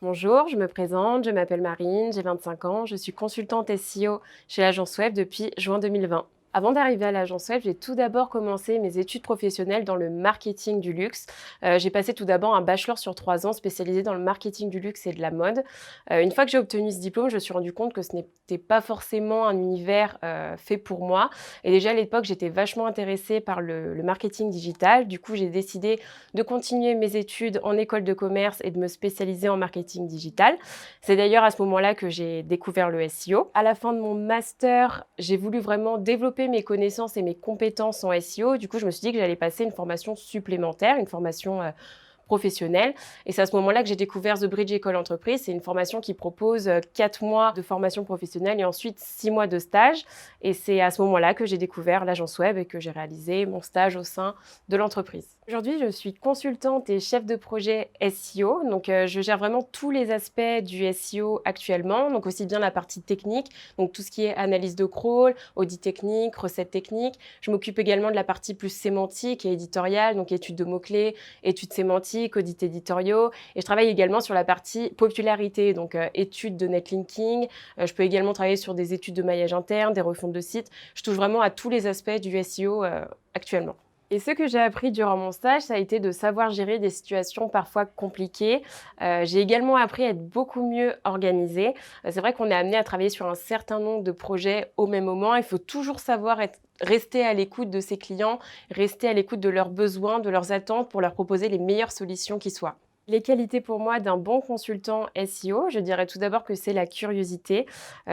Bonjour, je me présente, je m'appelle Marine, j'ai 25 ans, je suis consultante SEO chez l'agence web depuis juin 2020. Avant d'arriver à l'agence web, j'ai tout d'abord commencé mes études professionnelles dans le marketing du luxe. J'ai passé tout d'abord un bachelor sur 3 ans spécialisé dans le marketing du luxe et de la mode. Une fois que j'ai obtenu ce diplôme, je me suis rendu compte que ce n'était pas forcément un univers fait pour moi. Et déjà à l'époque, j'étais vachement intéressée par le marketing digital. Du coup, j'ai décidé de continuer mes études en école de commerce et de me spécialiser en marketing digital. C'est d'ailleurs à ce moment-là que j'ai découvert le SEO. À la fin de mon master, j'ai voulu vraiment développer mes connaissances et mes compétences en SEO. Du coup, je me suis dit que j'allais passer une formation supplémentaire, une formation professionnelle. Et c'est à ce moment-là que j'ai découvert The Bridge École Entreprise. C'est une formation qui propose 4 mois de formation professionnelle et ensuite 6 mois de stage. Et c'est à ce moment-là que j'ai découvert l'agence web et que j'ai réalisé mon stage au sein de l'entreprise. Aujourd'hui, je suis consultante et chef de projet SEO. Donc, je gère vraiment tous les aspects du SEO actuellement. Donc, aussi bien la partie technique, donc tout ce qui est analyse de crawl, audit technique, recettes techniques. Je m'occupe également de la partie plus sémantique et éditoriale, donc études de mots-clés, études sémantiques, audits éditoriaux. Et je travaille également sur la partie popularité, donc études de netlinking. Je peux également travailler sur des études de maillage interne, des refontes de sites. Je touche vraiment à tous les aspects du SEO actuellement. Et ce que j'ai appris durant mon stage, ça a été de savoir gérer des situations parfois compliquées. J'ai également appris à être beaucoup mieux organisée. C'est vrai qu'on est amené à travailler sur un certain nombre de projets au même moment. Il faut toujours savoir rester à l'écoute de ses clients, rester à l'écoute de leurs besoins, de leurs attentes pour leur proposer les meilleures solutions qui soient. Les qualités pour moi d'un bon consultant SEO, je dirais tout d'abord que c'est la curiosité.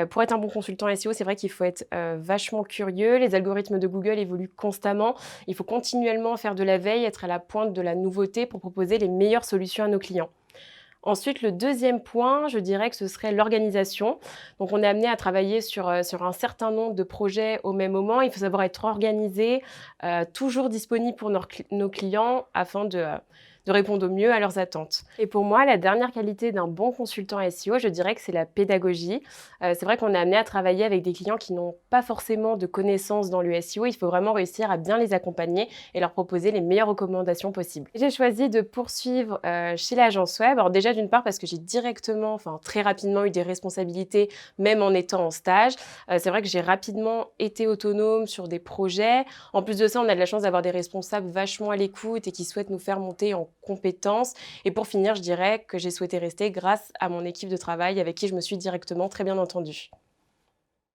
Pour être un bon consultant SEO, c'est vrai qu'il faut être vachement curieux. Les algorithmes de Google évoluent constamment. Il faut continuellement faire de la veille, être à la pointe de la nouveauté pour proposer les meilleures solutions à nos clients. Ensuite, le deuxième point, je dirais que ce serait l'organisation. Donc, on est amené à travailler sur un certain nombre de projets au même moment. Il faut savoir être organisé, toujours disponible pour nos clients afin de répondre au mieux à leurs attentes. Et pour moi, la dernière qualité d'un bon consultant SEO, je dirais que c'est la pédagogie. C'est vrai qu'on est amené à travailler avec des clients qui n'ont pas forcément de connaissances dans le SEO. Il faut vraiment réussir à bien les accompagner et leur proposer les meilleures recommandations possibles. J'ai choisi de poursuivre chez l'agence web. Alors déjà, d'une part, parce que j'ai directement, enfin très rapidement eu des responsabilités, même en étant en stage. C'est vrai que j'ai rapidement été autonome sur des projets. En plus de ça, on a de la chance d'avoir des responsables vachement à l'écoute et qui souhaitent nous faire monter en compétences. Et pour finir, je dirais que j'ai souhaité rester grâce à mon équipe de travail avec qui je me suis directement très bien entendue.